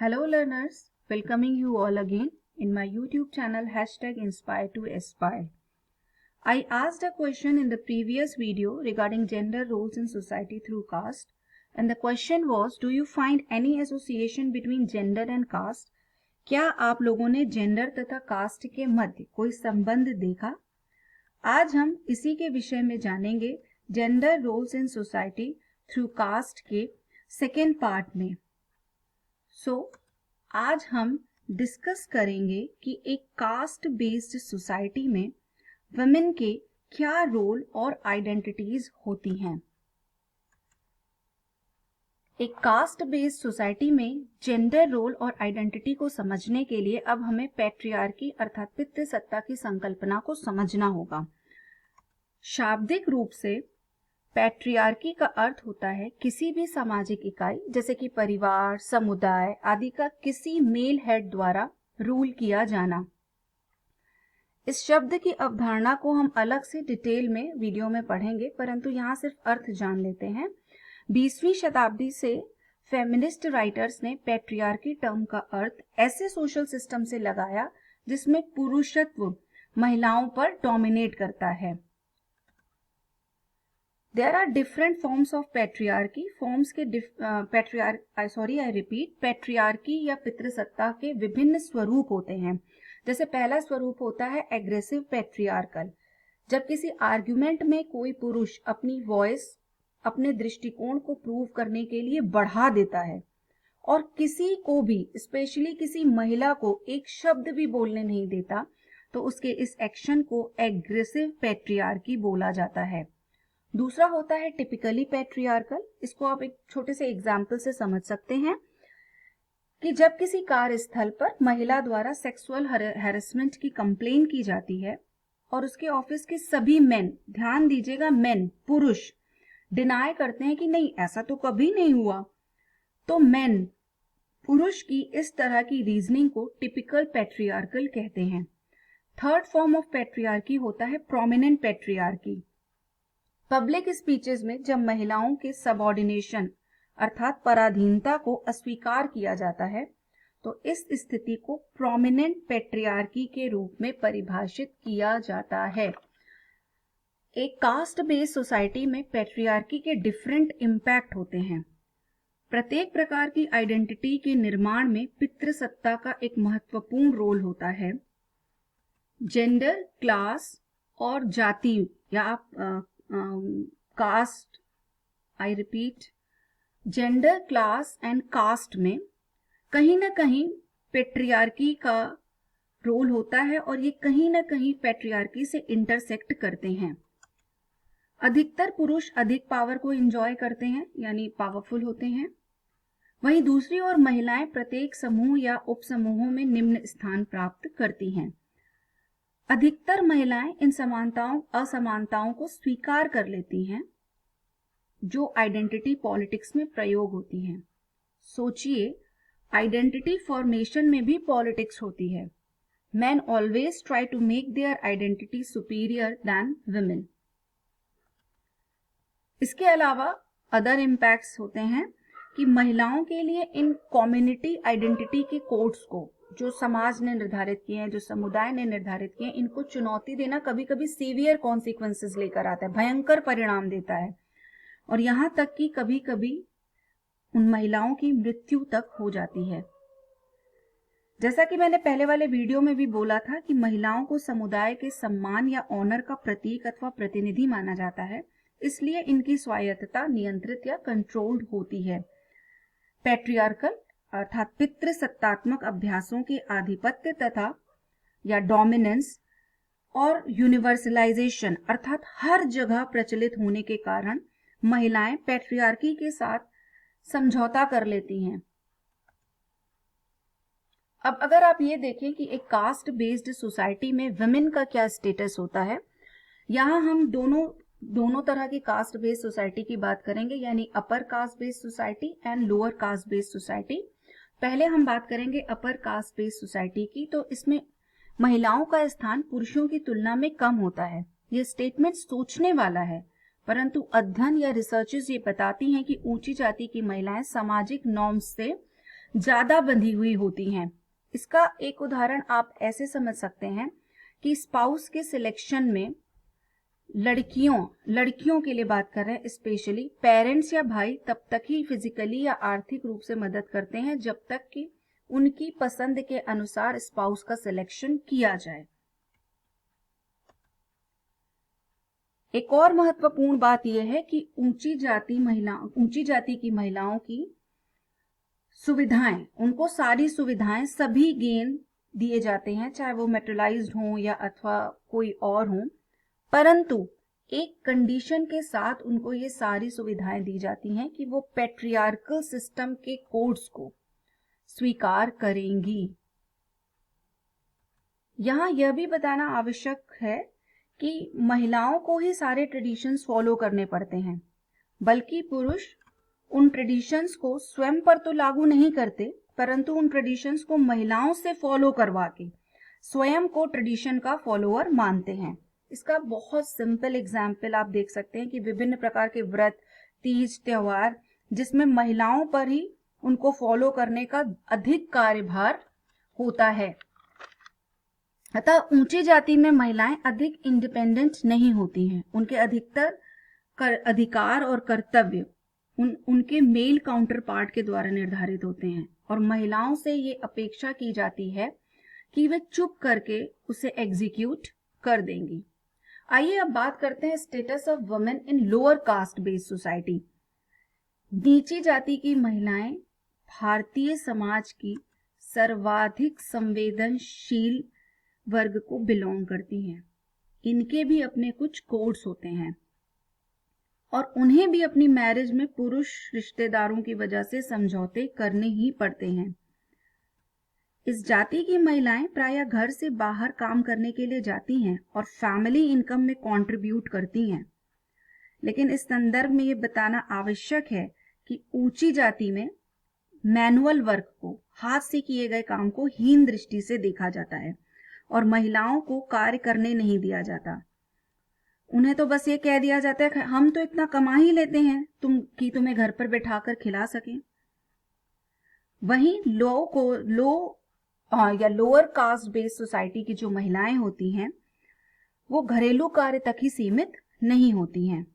Hello learners, welcoming you all again in my YouTube channel #Inspire2Aspire. I asked a question in the previous video regarding gender roles in society through caste, and the question was, do you find any association between gender and caste? क्या आप लोगों ने gender तथा cast के मध्य कोई संबंध देखा? आज हम इसी के विषय में जानेंगे gender roles in society through caste के सेकेंड पार्ट में। आज हम डिस्कस करेंगे कि एक कास्ट बेस्ड सोसाइटी में वुमेन के क्या रोल और आइडेंटिटीज होती हैं। एक कास्ट बेस्ड सोसाइटी में जेंडर रोल और आइडेंटिटी को समझने के लिए अब हमें पैट्रियार्की अर्थात पितृसत्ता की संकल्पना को समझना होगा। शाब्दिक रूप से पैट्रियार्की का अर्थ होता है किसी भी सामाजिक इकाई जैसे कि परिवार, समुदाय आदि का किसी मेल हेड द्वारा रूल किया जाना। इस शब्द की अवधारणा को हम अलग से डिटेल में वीडियो में पढ़ेंगे, परंतु यहाँ सिर्फ अर्थ जान लेते हैं। 20वीं शताब्दी से फेमिनिस्ट राइटर्स ने पैट्रियार्की टर्म का अर्थ ऐसे सोशल सिस्टम से लगाया जिसमें पुरुषत्व महिलाओं पर डोमिनेट करता है। There are different forms of patriarchy. Forms के पैट्रियार्की या पितृसत्ता के विभिन्न स्वरूप होते हैं। जैसे पहला स्वरूप होता है एग्रेसिव पैट्रियार्कल, जब किसी आर्ग्यूमेंट में कोई पुरुष अपनी वॉइस अपने दृष्टिकोण को प्रूव करने के लिए बढ़ा देता है और किसी को भी, स्पेशली किसी महिला को, एक शब्द भी बोलने नहीं देता, तो उसके इस एक्शन को एग्रेसिव पैट्रियार्की बोला जाता है। दूसरा होता है टिपिकली पैट्रियार्कल। इसको आप एक छोटे से एग्जाम्पल से समझ सकते हैं कि जब किसी कार्यस्थल पर महिला द्वारा सेक्सुअल हैरेसमेंट की कंप्लेन की जाती है और उसके ऑफिस के सभी मेन, ध्यान दीजिएगा मेन, पुरुष डिनाई करते हैं कि नहीं ऐसा तो कभी नहीं हुआ, तो मेन, पुरुष की इस तरह की रीजनिंग को टिपिकल पैट्रियार्कल कहते हैं। थर्ड फॉर्म ऑफ पैट्रियार्की होता है प्रोमिनेंट पैट्रियार्की। पब्लिक स्पीचेस में जब महिलाओं के सबऑर्डिनेशन अर्थात पराधीनता को अस्वीकार किया जाता है तो इस स्थिति को प्रोमिनेंट पैट्रियार्की के रूप में परिभाषित किया जाता है। एक कास्ट बेस्ड सोसाइटी में पैट्रियार्की के डिफरेंट इम्पैक्ट होते हैं। प्रत्येक प्रकार की आइडेंटिटी के निर्माण में पितृसत्ता का एक महत्वपूर्ण रोल होता है। जेंडर, क्लास और जाति या caste, I repeat, gender, class and caste में कहीं ना कहीं पैट्रियार्की का रोल होता है और ये कहीं ना कहीं पैट्रियार्की से इंटरसेक्ट करते हैं। अधिकतर पुरुष अधिक पावर को एंजॉय करते हैं, यानी पावरफुल होते हैं। वहीं दूसरी ओर महिलाएं प्रत्येक समूह या उपसमूहों में निम्न स्थान प्राप्त करती हैं। अधिकतर महिलाएं इन असमानताओं को स्वीकार कर लेती हैं जो आइडेंटिटी पॉलिटिक्स में प्रयोग होती हैं। सोचिए, आइडेंटिटी फॉर्मेशन में भी पॉलिटिक्स होती है। Men always try to make their identity superior than women. इसके अलावा अदर इम्पैक्ट्स होते हैं कि महिलाओं के लिए इन कम्युनिटी आइडेंटिटी के कोड्स को, जो समाज ने निर्धारित किए हैं, जो समुदाय ने निर्धारित किए हैं, इनको चुनौती देना कभी कभी सीवियर कॉन्सिक्वेंसेस लेकर आता है, भयंकर परिणाम देता है और यहाँ तक कि कभी कभी उन महिलाओं की मृत्यु तक हो जाती है। जैसा कि मैंने पहले वाले वीडियो में भी बोला था कि महिलाओं को समुदाय के सम्मान या ऑनर का प्रतीक अथवा प्रतिनिधि माना जाता है, इसलिए इनकी स्वायत्तता नियंत्रित या कंट्रोल्ड होती है। पैट्रियार्कल अर्थात पितृसत्तात्मक अभ्यासों के आधिपत्य तथा या डोमिनेंस और यूनिवर्सलाइजेशन अर्थात हर जगह प्रचलित होने के कारण महिलाएं पैट्रियार्की के साथ समझौता कर लेती हैं। अब अगर आप ये देखें कि एक कास्ट बेस्ड सोसाइटी में वुमेन का क्या स्टेटस होता है, यहाँ हम दोनों तरह की कास्ट बेस्ड सोसाइटी की बात करेंगे, यानी upper caste based society and lower caste based society. पहले हम बात करेंगे अपर कास्ट बेस्ड सोसाइटी की, तो इसमें महिलाओं का स्थान पुरुषों की तुलना में कम होता है। ये स्टेटमेंट सोचने वाला है, परंतु अध्ययन या रिसर्चेस ये बताती हैं कि ऊंची जाति की महिलाएं सामाजिक नॉर्म्स से ज्यादा बंधी हुई होती हैं। इसका एक उदाहरण आप ऐसे समझ सकते हैं कि स्पाउस के सिलेक्शन में लड़कियों के लिए बात कर रहे हैं, स्पेशली पेरेंट्स या भाई तब तक ही फिजिकली या आर्थिक रूप से मदद करते हैं जब तक कि उनकी पसंद के अनुसार स्पाउस का सिलेक्शन किया जाए। एक और महत्वपूर्ण बात यह है कि ऊंची जाति की महिलाओं की सुविधाएं, उनको सारी सुविधाएं सभी गेन दिए जाते हैं, चाहे वो मेट्रलाइज्ड हों या अथवा कोई और हों, परंतु एक कंडीशन के साथ उनको ये सारी सुविधाएं दी जाती हैं कि वो पैट्रियार्कल सिस्टम के कोड्स को स्वीकार करेंगी। यहां यह भी बताना आवश्यक है कि महिलाओं को ही सारे ट्रेडिशंस फॉलो करने पड़ते हैं, बल्कि पुरुष उन ट्रेडिशंस को स्वयं पर तो लागू नहीं करते, परंतु उन ट्रेडिशंस को महिलाओं से फॉलो करवा के स्वयं को ट्रेडिशन का फॉलोअर मानते हैं। इसका बहुत सिंपल एग्जाम्पल आप देख सकते हैं कि विभिन्न प्रकार के व्रत, तीज, त्योहार जिसमें महिलाओं पर ही उनको फॉलो करने का अधिक कार्यभार होता है। अतः ऊंची जाति में महिलाएं अधिक इंडिपेंडेंट नहीं होती हैं। उनके अधिकतर अधिकार और कर्तव्य उनके मेल काउंटर पार्ट के द्वारा निर्धारित होते हैं और महिलाओं से ये अपेक्षा की जाती है कि वे चुप करके उसे एग्जीक्यूट कर देंगी। आइए अब बात करते हैं status of women in lower caste based society. नीची जाति की महिलाएं भारतीय समाज की सर्वाधिक संवेदनशील वर्ग को बिलोंग करती हैं। इनके भी अपने कुछ कोड्स होते हैं और उन्हें भी अपनी मैरिज में पुरुष रिश्तेदारों की वजह से समझौते करने ही पड़ते हैं। इस जाति की महिलाएं प्रायः घर से बाहर काम करने के लिए जाती हैं और फैमिली इनकम में कंट्रीब्यूट करती हैं। लेकिन इस संदर्भ में ये बताना आवश्यक है कि ऊंची जाति में मैनुअल वर्क को, हाथ से किए गए काम को हीन दृष्टि से देखा जाता है और महिलाओं को कार्य करने नहीं दिया जाता। उन्हें तो बस ये कह दिया जाता है हम तो इतना कमा ही लेते हैं तुम्हें घर पर बैठाकर खिला सकें। वहीं लोअर कास्ट बेस्ड सोसाइटी की जो महिलाएं होती हैं वो घरेलू कार्य तक ही सीमित नहीं होती हैं।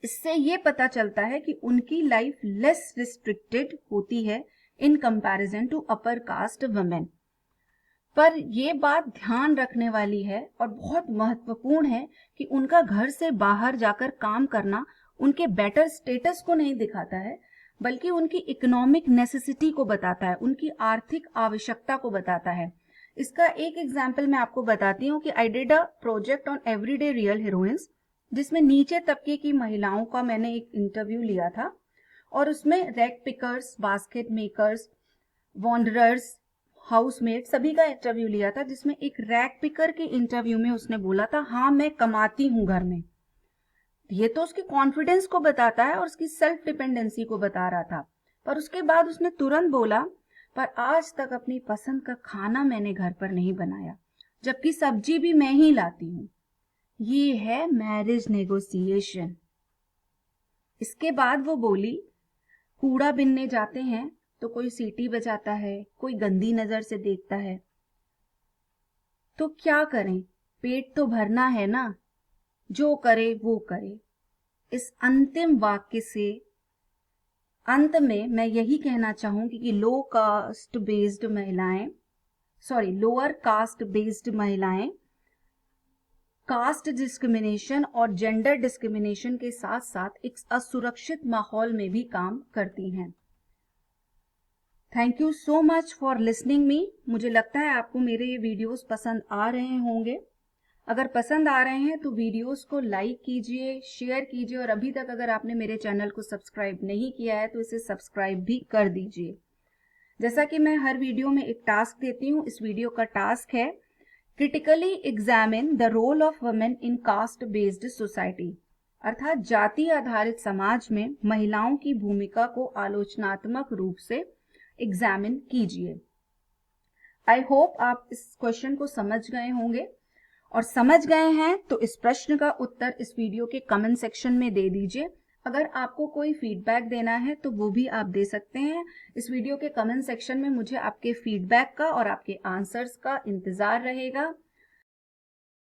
इससे ये पता चलता है कि उनकी लाइफ लेस रिस्ट्रिक्टेड होती है in comparison to upper caste women. पर यह बात ध्यान रखने वाली है और बहुत महत्वपूर्ण है कि उनका घर से बाहर जाकर काम करना उनके बेटर स्टेटस को नहीं दिखाता है, बल्कि उनकी इकोनॉमिक नेसेसिटी को बताता है, उनकी आर्थिक आवश्यकता को बताता है। इसका एक एग्जाम्पल मैं आपको बताती हूँ कि I did a project on everyday real heroines, जिसमें नीचे तबके की महिलाओं का मैंने एक इंटरव्यू लिया था और उसमें rag pickers, basket makers, wanderers, housemate सभी का इंटरव्यू लिया था, जिसमें एक रैक पिकर के इंटरव्यू में उसने बोला था हाँ मैं कमाती हूं घर में। ये तो उसके कॉन्फिडेंस को बताता है और उसकी सेल्फ डिपेंडेंसी को बता रहा था, पर उसके बाद उसने तुरंत बोला पर आज तक अपनी पसंद का खाना मैंने घर पर नहीं बनाया, जबकि सब्जी भी मैं ही लाती हूँ। ये है मैरिज नेगोशिएशन। इसके बाद वो बोली कूड़ा बिनने जाते हैं तो कोई सीटी बजाता है, कोई गंदी नजर से देखता है, तो क्या करें, पेट तो भरना है ना, जो करे वो करे। इस अंतिम वाक्य से अंत में मैं यही कहना चाहूंगी कि लोअर कास्ट बेस्ड महिलाएं कास्ट डिस्क्रिमिनेशन और जेंडर डिस्क्रिमिनेशन के साथ साथ एक असुरक्षित माहौल में भी काम करती हैं। Thank you so much for listening me. मुझे लगता है आपको मेरे ये वीडियोस पसंद आ रहे होंगे। अगर पसंद आ रहे हैं तो वीडियोस को लाइक कीजिए, शेयर कीजिए और अभी तक अगर आपने मेरे चैनल को सब्सक्राइब नहीं किया है तो इसे सब्सक्राइब भी कर दीजिए। जैसा कि मैं हर वीडियो में एक टास्क देती हूँ, इस वीडियो का टास्क है critically examine the role of women in caste based society, अर्थात जाति आधारित समाज में महिलाओं की भूमिका को आलोचनात्मक रूप से एग्जामिन कीजिए। आई होप आप इस क्वेश्चन को समझ गए होंगे, और समझ गए हैं तो इस प्रश्न का उत्तर इस वीडियो के कमेंट सेक्शन में दे दीजिए। अगर आपको कोई फीडबैक देना है तो वो भी आप दे सकते हैं। इस वीडियो के कमेंट सेक्शन में मुझे आपके फीडबैक का और आपके आंसर्स का इंतज़ार रहेगा।